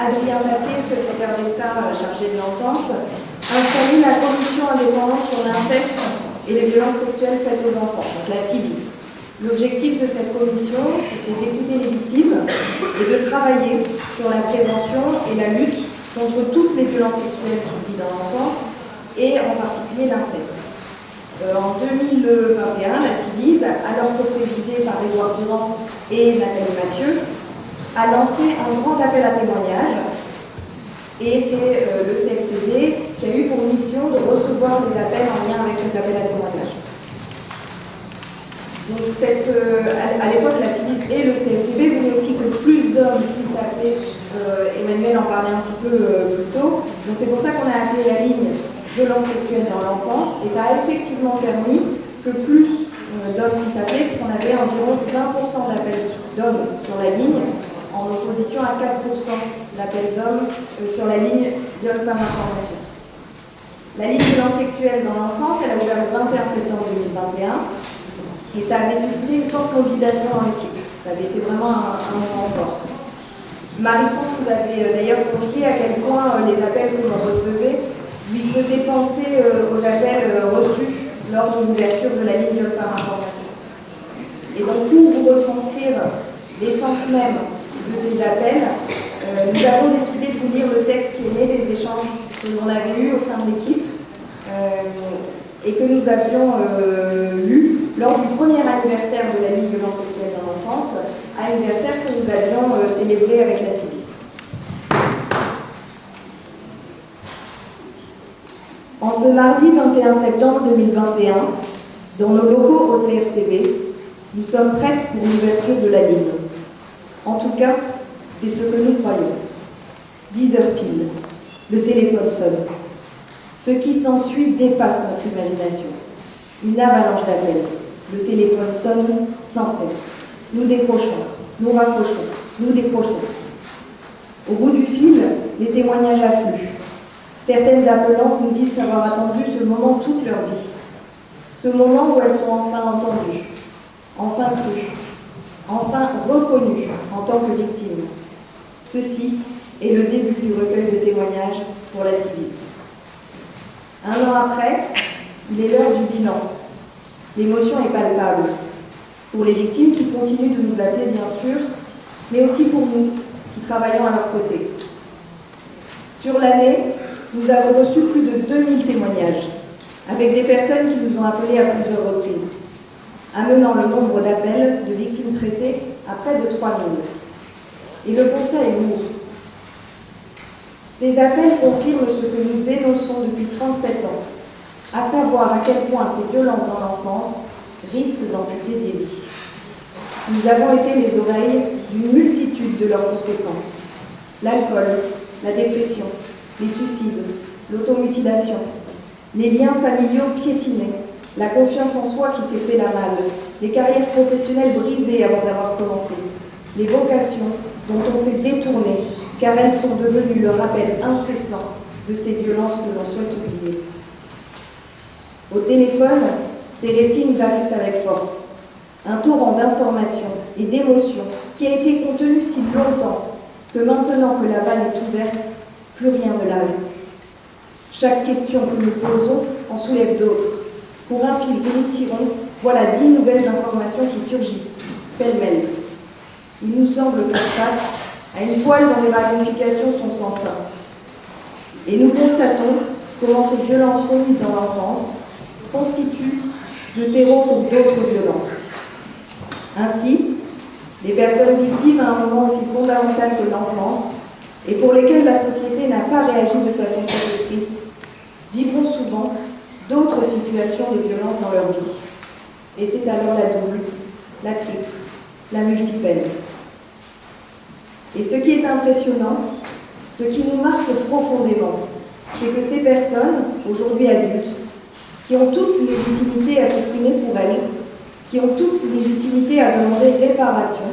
Adrien Paquet, secrétaire d'État chargé de l'enfance, installé la commission indépendante sur l'inceste et les violences sexuelles faites aux enfants, donc la CIVIS. L'objectif de cette commission, c'était d'écouter les victimes et de travailler sur la prévention et la lutte contre toutes les violences sexuelles subies dans l'enfance et en particulier l'inceste. En 2021, la CIVIS, alors coprésidée par Édouard Durand et Nathalie Mathieu, a lancé un grand appel à témoignages et c'est le CFCB qui a eu pour mission de recevoir des appels en lien avec cet appel à témoignages. Donc à l'époque, la CIVIS et le CFCB voulaient aussi que plus d'hommes puissent appeler. Emmanuel en parlait un petit peu plus tôt. Donc c'est pour ça qu'on a appelé la ligne violence sexuelle dans l'enfance et ça a effectivement permis que plus d'hommes puissent appeler, puisqu'on avait environ 20% d'appels d'hommes sur la ligne, en opposition à 4% d'appels d'hommes sur la ligne Viol-Femmes Information. La ligne violence sexuelle dans l'enfance, elle a ouvert le 21 septembre 2021 et ça avait suscité une forte mobilisation dans l'équipe. Ça avait été vraiment un moment fort. Marie-France vous avait d'ailleurs confié à quel point les appels que l'on recevait lui faisait penser aux appels reçus lors de l'ouverture de la ligne Viol-Femmes Information. Et donc, pour vous retranscrire l'essence même de ces appels, nous avons décidé de vous lire le texte qui est né des échanges que l'on avait eus au sein de l'équipe et que nous avions lu lors du premier anniversaire de la ligne violence sexuelle dans l'enfance, anniversaire que nous avions célébré avec la CIVIS. En ce mardi 21 septembre 2021, dans nos locaux au CFCB, nous sommes prêtes pour l'ouverture de la ligne. En tout cas, c'est ce que nous croyons. 10 heures pile, le téléphone sonne. Ce qui s'ensuit dépasse notre imagination. Une avalanche d'appels. Le téléphone sonne sans cesse. Nous décrochons, nous raccrochons, nous décrochons. Au bout du fil, les témoignages affluent. Certaines appelantes nous disent avoir attendu ce moment toute leur vie. Ce moment où elles sont enfin entendues, enfin crues, enfin reconnues en tant que victimes. Ceci est le début du recueil de témoignages pour la CIVIS. Un an après, il est l'heure du bilan. L'émotion est palpable. Pour les victimes qui continuent de nous appeler, bien sûr, mais aussi pour nous, qui travaillons à leur côté. Sur l'année, nous avons reçu plus de 2000 témoignages, avec des personnes qui nous ont appelés à plusieurs reprises, amenant le nombre d'appels de victimes traitées à près de 3000. Et le constat est lourd. Ces appels confirment ce que nous dénonçons depuis 37 ans, à savoir à quel point ces violences dans l'enfance risquent d'amputer des vies. Nous avons été les oreilles d'une multitude de leurs conséquences. L'alcool, la dépression, les suicides, l'automutilation, les liens familiaux piétinés, la confiance en soi qui s'est fait la malle, les carrières professionnelles brisées avant d'avoir commencé, les vocations dont on s'est détourné car elles sont devenues le rappel incessant de ces violences que l'on souhaite oublier. Au téléphone, ces récits nous arrivent avec force. Un torrent d'informations et d'émotions qui a été contenu si longtemps que maintenant que la vanne est ouverte, plus rien ne l'arrête. Chaque question que nous posons en soulève d'autres. Pour un fil que nous tirons, voilà 10 nouvelles informations qui surgissent, pêle-mêle. Il nous semble faire face à une toile dont les ramifications sont sans fin. Et nous constatons comment ces violences commises dans l'enfance constituent le terreau pour d'autres violences. Ainsi, les personnes victimes à un moment aussi fondamental que l'enfance, et pour lesquelles la société n'a pas réagi de façon protectrice, vivront souvent d'autres situations de violence dans leur vie. Et c'est alors la double, la triple, la multipeine. Et ce qui est impressionnant, ce qui nous marque profondément, c'est que ces personnes, aujourd'hui adultes, qui ont toutes légitimité à s'exprimer pour elles, qui ont toutes légitimité à demander réparation,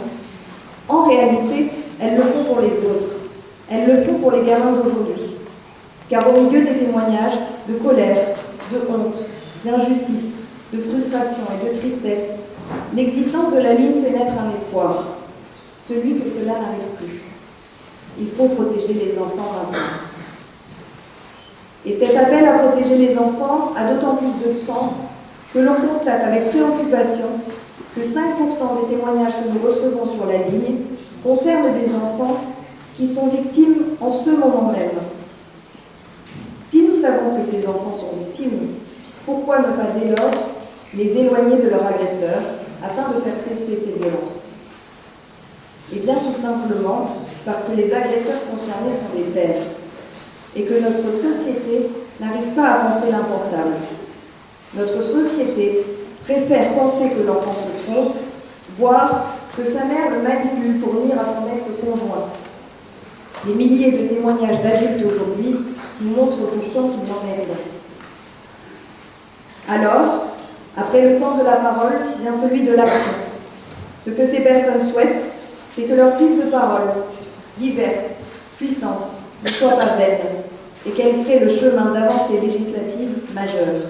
en réalité, elles le font pour les autres. Elles le font pour les gamins d'aujourd'hui. Car au milieu des témoignages de colère, de honte, d'injustice, de frustration et de tristesse, l'existence de la ligne fait naître un espoir, celui que cela n'arrive plus. Il faut protéger les enfants maintenant. Et cet appel à protéger les enfants a d'autant plus de sens que l'on constate avec préoccupation que 5% des témoignages que nous recevons sur la ligne concernent des enfants qui sont victimes en ce moment même. Si nous savons que ces enfants sont victimes, pourquoi ne pas dès lors les éloigner de leur agresseur afin de faire cesser ces violences? Eh bien tout simplement parce que les agresseurs concernés sont des pères et que notre société n'arrive pas à penser l'impensable. Notre société préfère penser que l'enfant se trompe, voire que sa mère le manipule pour nuire à son ex-conjoint. Les milliers de témoignages d'adultes aujourd'hui nous montrent pourtant qu'il n'en est rien. Alors, après le temps de la parole, vient celui de l'action. Ce que ces personnes souhaitent, c'est que leur prise de parole, diverse, puissante, ne soit pas vaine et qu'elle crée le chemin d'avancées législatives majeures.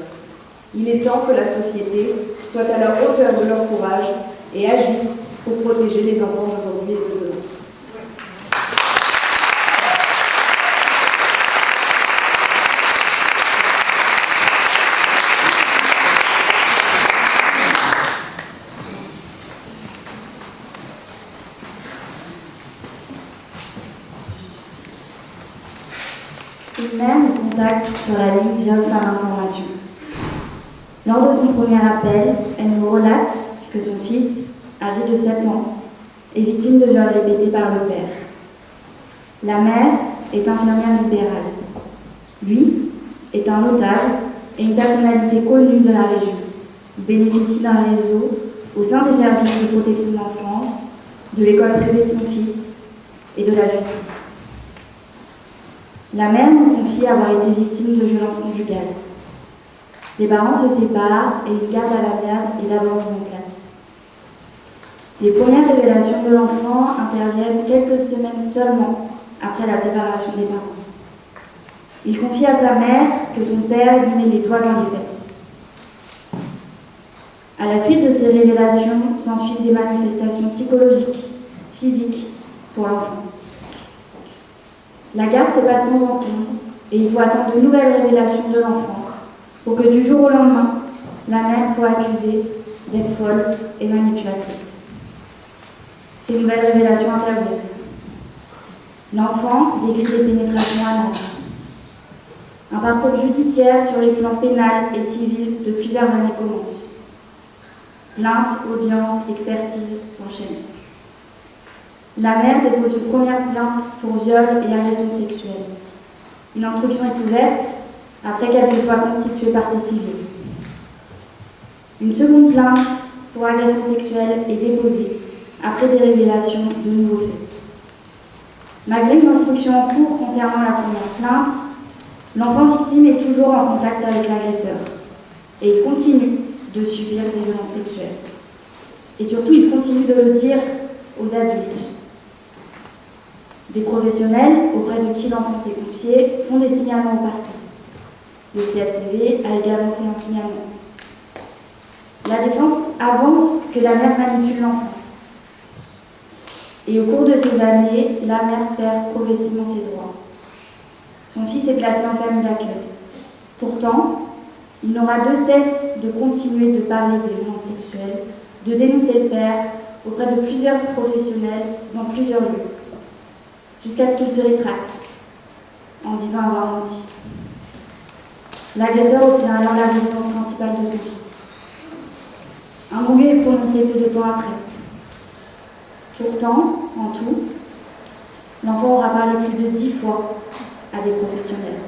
Il est temps que la société soit à la hauteur de leur courage et agisse pour protéger les enfants d'aujourd'hui et de demain. Une mère nous contacte sur la ligne Viol par information. Lors de son premier appel, elle nous relate que son fils, âgé de 7 ans, est victime de viols répétés par le père. La mère est infirmière libérale. Lui est un notable et une personnalité connue de la région. Il bénéficie d'un réseau au sein des services de protection de l'enfance, de l'école privée de son fils et de la justice. La mère nous confie avoir été victime de violences conjugales. Les parents se séparent et une garde à la mère est d'abord mise en place. Les premières révélations de l'enfant interviennent quelques semaines seulement après la séparation des parents. Il confie à sa mère que son père lui met les doigts dans les fesses. À la suite de ces révélations, s'ensuivent des manifestations psychologiques, physiques pour l'enfant. La garde se passe sans encombre et il faut attendre de nouvelles révélations de l'enfant pour que du jour au lendemain, la mère soit accusée d'être folle et manipulatrice. Ces nouvelles révélations interviennent. L'enfant décrit des pénétrations anales. Un parcours judiciaire sur les plans pénal et civil de plusieurs années commence. Plainte, audience, expertise s'enchaînent. La mère dépose une première plainte pour viol et agression sexuelle. Une instruction est ouverte après qu'elle se soit constituée partie civile. Une seconde plainte pour agression sexuelle est déposée après des révélations de nouveaux faits. Malgré une instruction en cours concernant la première plainte, l'enfant victime est toujours en contact avec l'agresseur et il continue de subir des violences sexuelles. Et surtout, il continue de le dire aux adultes. Des professionnels auprès de qui l'enfant s'est confié font des signalements au parquet. Le CFCV a également fait un signalement. La défense avance que la mère manipule l'enfant. Et au cours de ces années, la mère perd progressivement ses droits. Son fils est placé en famille d'accueil. Pourtant, il n'aura de cesse de continuer de parler des violences sexuelles, de dénoncer le père auprès de plusieurs professionnels dans plusieurs lieux, jusqu'à ce qu'il se rétracte en disant avoir menti. L'agresseur obtient alors la résidence principale de son fils. Un mot est prononcé peu de temps après. Pourtant, en tout, l'enfant aura parlé plus de 10 fois à des professionnels.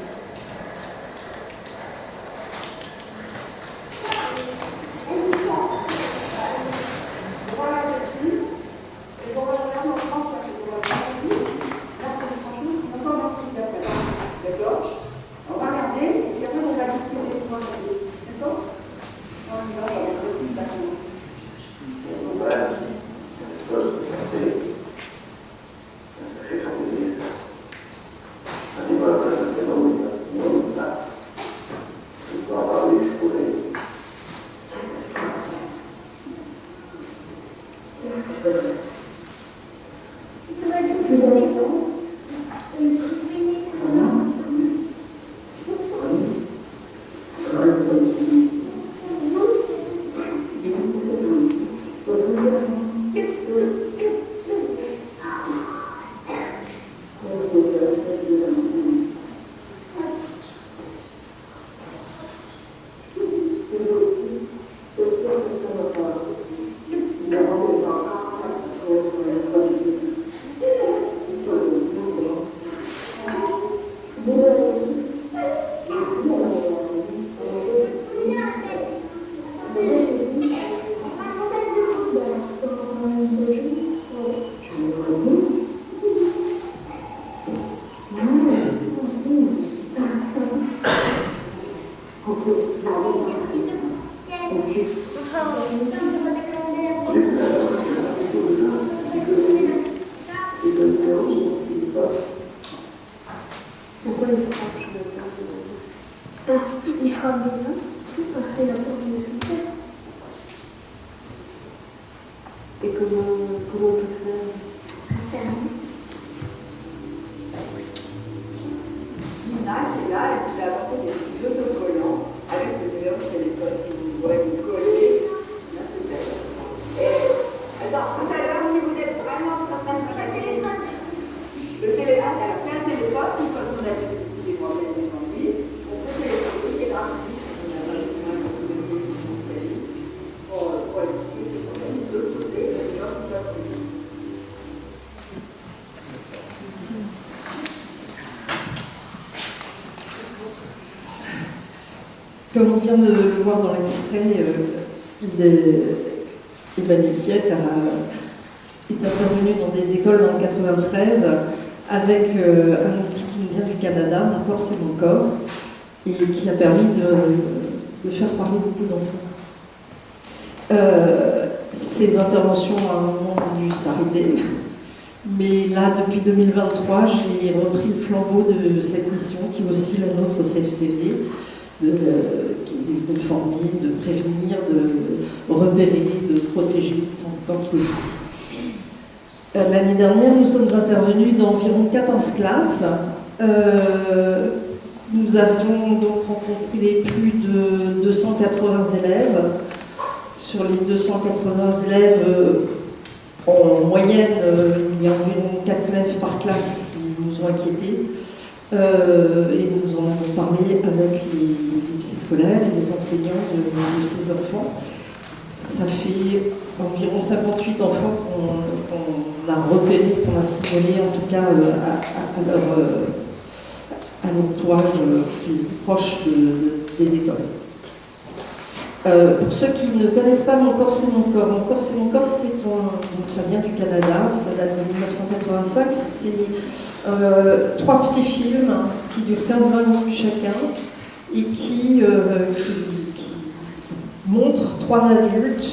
Pourquoi les franges de parce qu'il frappe bien, après la porte de son père. Et comment on peut faire? Ça sert à rien. Lina qui est là, elle vous a apporté des petits autocollants avec le numéro de téléphone que vous pourrez vous coller. Là, peut-être. Et attends, tout à l'heure, si vous êtes vraiment certain de regarder le téléphone, alors c'est un téléphone qui, quand on a des problèmes d'envie, on peut téléphoner, c'est gratuit. On a pas besoin de vous donner des conseils pour expliquer ces problèmes de l'autre côté, les gens qui peuvent aider. Comme on vient de le voir dans l'extrait, Emmanuel Piette est intervenu dans des écoles en 1993 avec un outil qui nous vient du Canada, Mon corps c'est mon corps, et qui a permis de faire parler beaucoup d'enfants. Ces interventions à un moment ont dû s'arrêter, mais là, depuis 2023, j'ai repris le flambeau de cette mission qui est aussi la nôtre au CFCD, de former, de prévenir, de repérer, de protéger tant que possible. L'année dernière, nous sommes intervenus dans environ 14 classes. Nous avons donc rencontré plus de 280 élèves. Sur les 280 élèves, en moyenne, il y a environ 4 élèves par classe qui nous ont inquiétés. Et nous en avons parlé avec les psychoscolaires et les enseignants de ces enfants. Ça fait environ 58 enfants qu'on a repérés, qu'on a signalés en tout cas à l'entourage qui est proche des écoles. Pour ceux qui ne connaissent pas Mon corps c'est mon corps, Mon corps c'est mon corps, donc ça vient du Canada, ça date de 1985, c'est 3 petits films qui durent 15-20 minutes chacun et qui montrent 3 adultes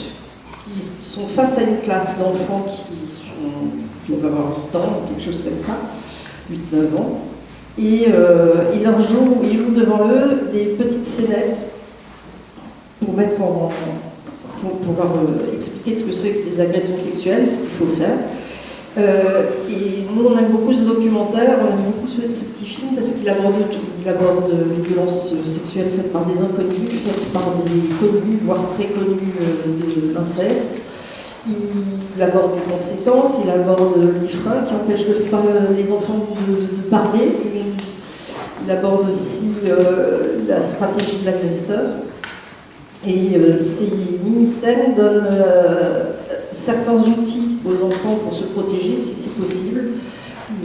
qui sont face à une classe d'enfants qui doivent avoir 8 ans, quelque chose comme ça, 8-9 ans, et ils jouent devant eux des petites scénettes pour pouvoir expliquer ce que c'est que des agressions sexuelles, ce qu'il faut faire. Et nous, on aime beaucoup ce documentaire, on aime beaucoup ces petits films parce qu'il aborde tout. Il aborde les violences sexuelles faites par des inconnus, faites par des connus, voire très connus de l'inceste. Il aborde les conséquences, il aborde les freins qui empêchent les enfants de parler. Il aborde aussi la stratégie de l'agresseur. Et ces mini-scènes donnent certains outils aux enfants pour se protéger si c'est possible,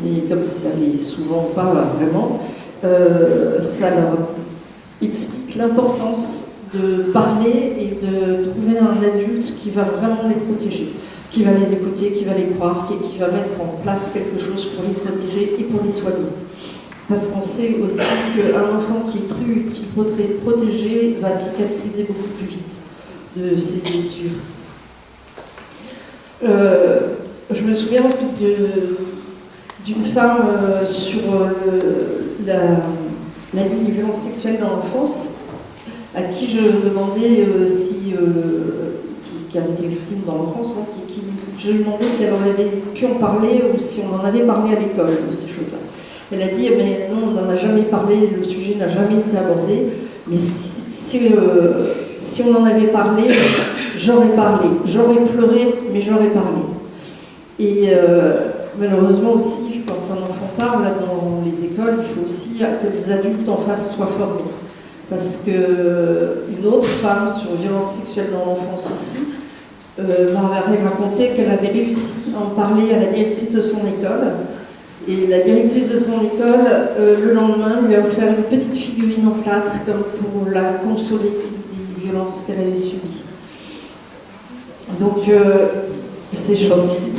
mais comme ça n'est souvent pas vraiment, ça leur explique l'importance de parler et de trouver un adulte qui va vraiment les protéger, qui va les écouter, qui va les croire, qui va mettre en place quelque chose pour les protéger et pour les soigner. Parce qu'on sait aussi qu'un enfant qui est cru, qui est protégé, va cicatriser beaucoup plus vite de ses blessures. Je me souviens d'une femme sur la ligne de violence sexuelle dans l'enfance, à qui je demandais qui avait été victime dans l'enfance, hein, je lui demandais si elle en avait pu en parler ou si on en avait parlé à l'école de ces choses-là. Elle a dit, mais non, on n'en a jamais parlé, le sujet n'a jamais été abordé, mais si on en avait parlé, j'aurais parlé. J'aurais pleuré, mais j'aurais parlé. Et malheureusement aussi, quand un enfant parle dans les écoles, il faut aussi que les adultes en face soient formés. Parce qu'une autre femme sur violence sexuelle dans l'enfance aussi m'avait raconté qu'elle avait réussi à en parler à la directrice de son école. Et la directrice de son école, le lendemain, lui a offert une petite figurine en plâtre comme pour la consoler des violences qu'elle avait subies. Donc, c'est gentil.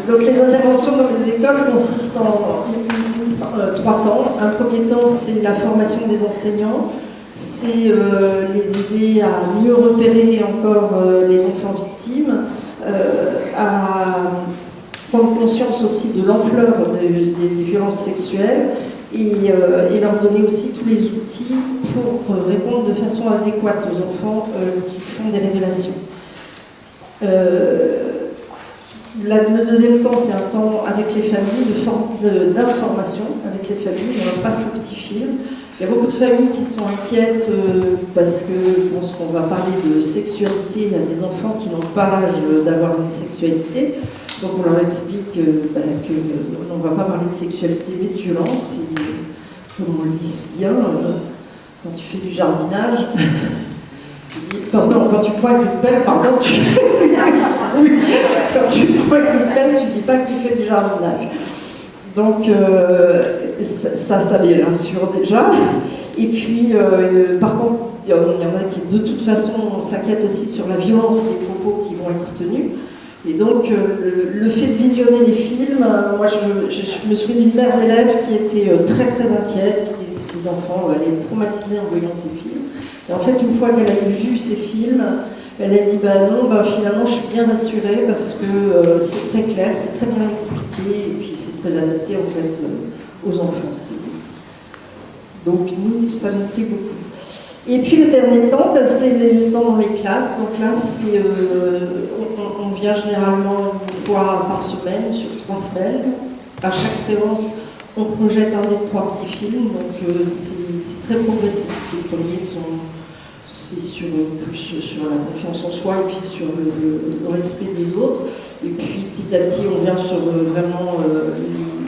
Donc, les interventions dans les écoles consistent en 3 temps. Un premier temps, c'est la formation des enseignants, c'est les aider à mieux repérer encore les enfants victimes, à prendre conscience aussi de l'ampleur des violences sexuelles et leur donner aussi tous les outils pour répondre de façon adéquate aux enfants qui font des révélations. Le deuxième temps, c'est un temps avec les familles, d'information avec les familles. On passe le petit film. Il y a beaucoup de familles qui sont inquiètes parce que pense qu'on va parler de sexualité. Il y a des enfants qui n'ont pas l'âge d'avoir une sexualité. Donc on leur explique qu'on ne va pas parler de sexualité mais de violence. Et, comme on le dit si bien, quand tu fais du jardinage, quand tu prends avec une pelle, pardon, oui, quand tu prends avec une pelle, tu ne dis pas que tu fais du jardinage. Donc ça les rassure déjà. Et puis, par contre, il y en a qui de toute façon s'inquiètent aussi sur la violence des propos qui vont être tenus. Et donc, le fait de visionner les films, moi je me souviens d'une mère d'élèves qui était très très inquiète, qui disait que ses enfants allaient être traumatisés en voyant ces films. Et en fait, une fois qu'elle a vu ces films, elle a dit non, finalement je suis bien rassurée parce que c'est très clair, c'est très bien expliqué et puis c'est très adapté en fait aux enfants. Donc nous, ça nous plaît beaucoup. Et puis le dernier temps, c'est le temps dans les classes. Donc là, on vient généralement une fois par semaine, sur 3 semaines. À chaque séance, on projette un des 3 petits films. Donc c'est très progressif. Les premiers c'est plus sur la confiance en soi et puis sur le respect des autres. Et puis petit à petit, on vient sur vraiment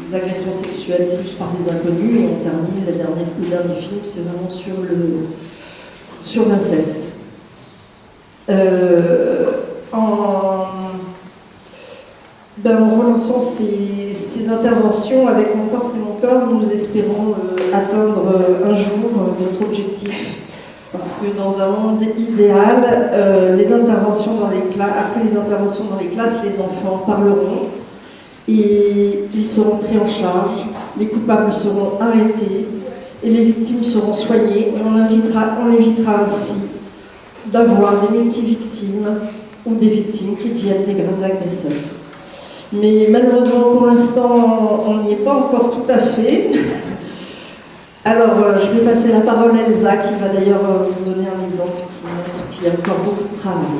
les agressions sexuelles plus par des inconnus et on termine le dernier film, c'est vraiment sur l'inceste. En relançant ces interventions avec Mon corps c'est mon corps, nous espérons atteindre un jour notre objectif. Parce que dans un monde idéal, après les interventions dans les classes, les enfants parleront et ils seront pris en charge, les coupables seront arrêtés et les victimes seront soignées. Et on évitera ainsi d'avoir des multivictimes ou des victimes qui deviennent des grands agresseurs. Mais malheureusement, pour l'instant, on n'y est pas encore tout à fait. Alors, je vais passer la parole à Elsa, qui va d'ailleurs vous donner un exemple qui montre qu'il y a encore beaucoup de travail.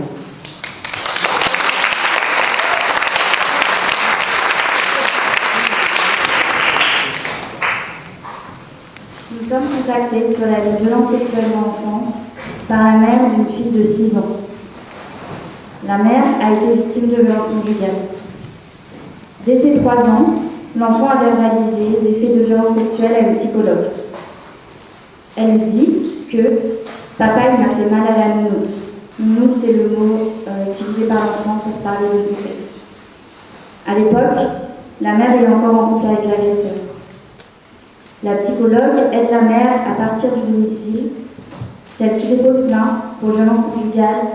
Nous sommes contactés sur la violence sexuelle en enfance par la mère d'une fille de 6 ans. La mère a été victime de violences conjugales. Dès ses 3 ans, l'enfant a verbalisé des faits de violence sexuelle à une psychologue. Elle lui dit que « Papa, il m'a fait mal à la nounoute ». Nounoute, c'est le mot utilisé par l'enfant pour parler de son sexe. À l'époque, la mère est encore en couple avec l'agresseur. La psychologue aide la mère à partir du domicile. Celle-ci dépose plainte pour violences conjugales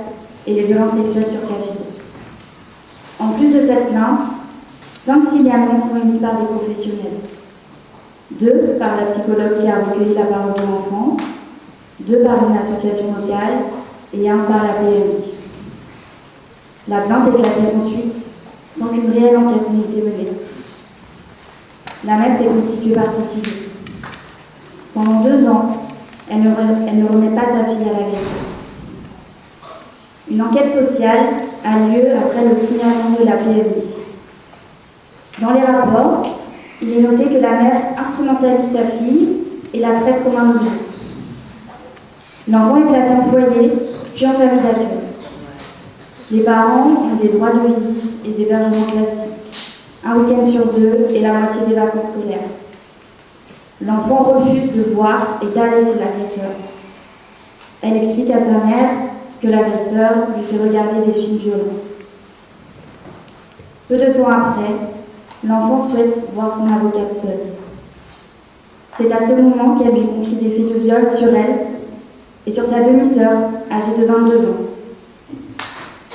et les violences sexuelles sur sa fille. En plus de cette plainte, 5 signalements sont émis par des professionnels. 2 par la psychologue qui a recueilli la parole de l'enfant, 2 par une association locale et 1 par la PMI. La plainte est classée sans suite, sans qu'une réelle enquête n'ait été menée. La mère s'est constituée partie civile. Pendant 2 ans, elle ne remet pas sa fille à l'agresseur. Une enquête sociale a lieu après le signalement de la PMI. Dans les rapports, il est noté que la mère instrumentalise sa fille et la traite comme un objet. L'enfant est placé en foyer, puis en famille d'accueil. Les parents ont des droits de visite et d'hébergement classiques, un week-end sur 2 et la moitié des vacances scolaires. L'enfant refuse de voir et d'aller chez l'agresseur. Elle explique à sa mère que l'agresseur lui fait regarder des films violents. Peu de temps après, l'enfant souhaite voir son avocate seule. C'est à ce moment qu'elle lui confie des faits de viol sur elle et sur sa demi-sœur, âgée de 22 ans.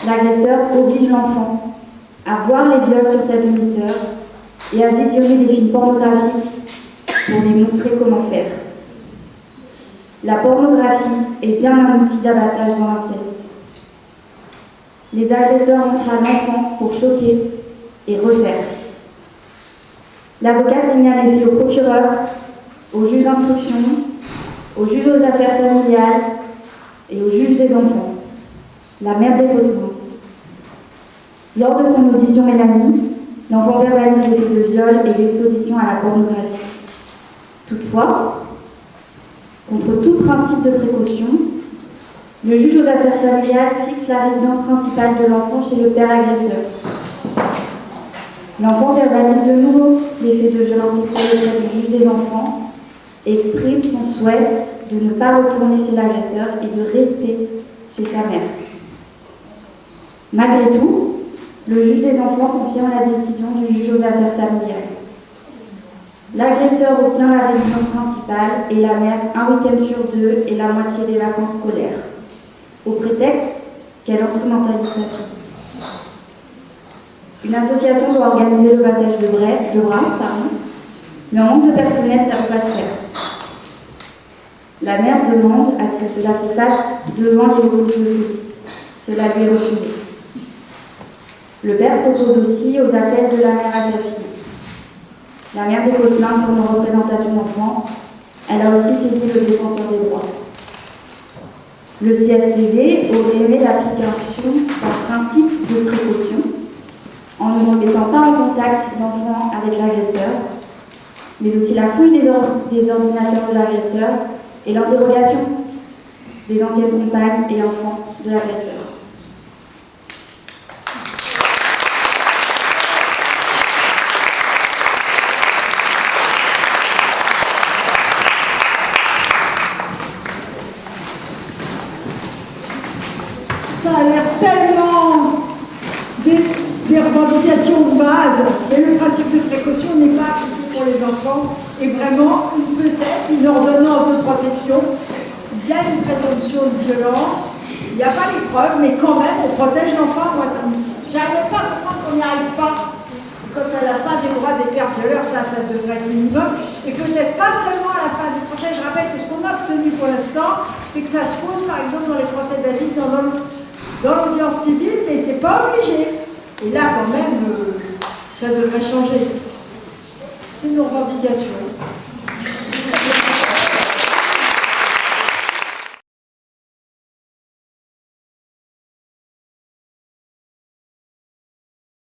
L'agresseur oblige l'enfant à voir les viols sur sa demi-sœur et à visionner des films pornographiques pour lui montrer comment faire. La pornographie est bien un outil d'abattage dans l'inceste. Les agresseurs montrent à l'enfant pour choquer et refaire. L'avocate signale les faits au procureur, au juge d'instruction, au juge aux affaires familiales et au juge des enfants. La mère dépose plainte. Lors de son audition Mélanie, l'enfant verbalise les faits de viol et d'exposition à la pornographie. Toutefois, contre tout principe de précaution, le juge aux affaires familiales fixe la résidence principale de l'enfant chez le père agresseur. L'enfant verbalise de nouveau les faits de violence sexuelle auprès du juge des enfants et exprime son souhait de ne pas retourner chez l'agresseur et de rester chez sa mère. Malgré tout, le juge des enfants confirme la décision du juge aux affaires familiales. L'agresseur obtient la résidence principale et la mère un week-end sur 2 et la moitié des vacances scolaires, au prétexte qu'elle instrumentalise sa fille. Une association doit organiser le passage de bras, mais en manque de personnel, ça ne peut pas se faire. La mère demande à ce que cela se fasse devant les locaux de police. Cela lui est refusé. Le père s'oppose aussi aux appels de la mère à sa fille. La mère dépose plainte pour non-représentation d'enfant. Elle a aussi saisi le défenseur des droits. Le CFCV aurait aimé l'application d'un principe de précaution en ne mettant pas en contact l'enfant avec l'agresseur, mais aussi la fouille des ordinateurs de l'agresseur et l'interrogation des anciennes compagnes et enfants de l'agresseur. Ça a l'air tellement des revendications de base, et le principe de précaution n'est pas appliqué pour les enfants, et vraiment, peut-être une ordonnance de protection, il y a une présomption de violence, il n'y a pas les preuves, mais quand même, on protège l'enfant. Moi, j'arrive pas à comprendre qu'on n'y arrive pas. Quand à la fin des droits des pères violeurs, ça devrait être minimum, et peut-être pas seulement à la fin du procès. Je rappelle que ce qu'on a obtenu pour l'instant, c'est que ça se pose, par exemple, dans les procès d'avis, dans l'audience civile, mais c'est pas obligé. Et là, quand même, ça devrait changer. C'est une revendication.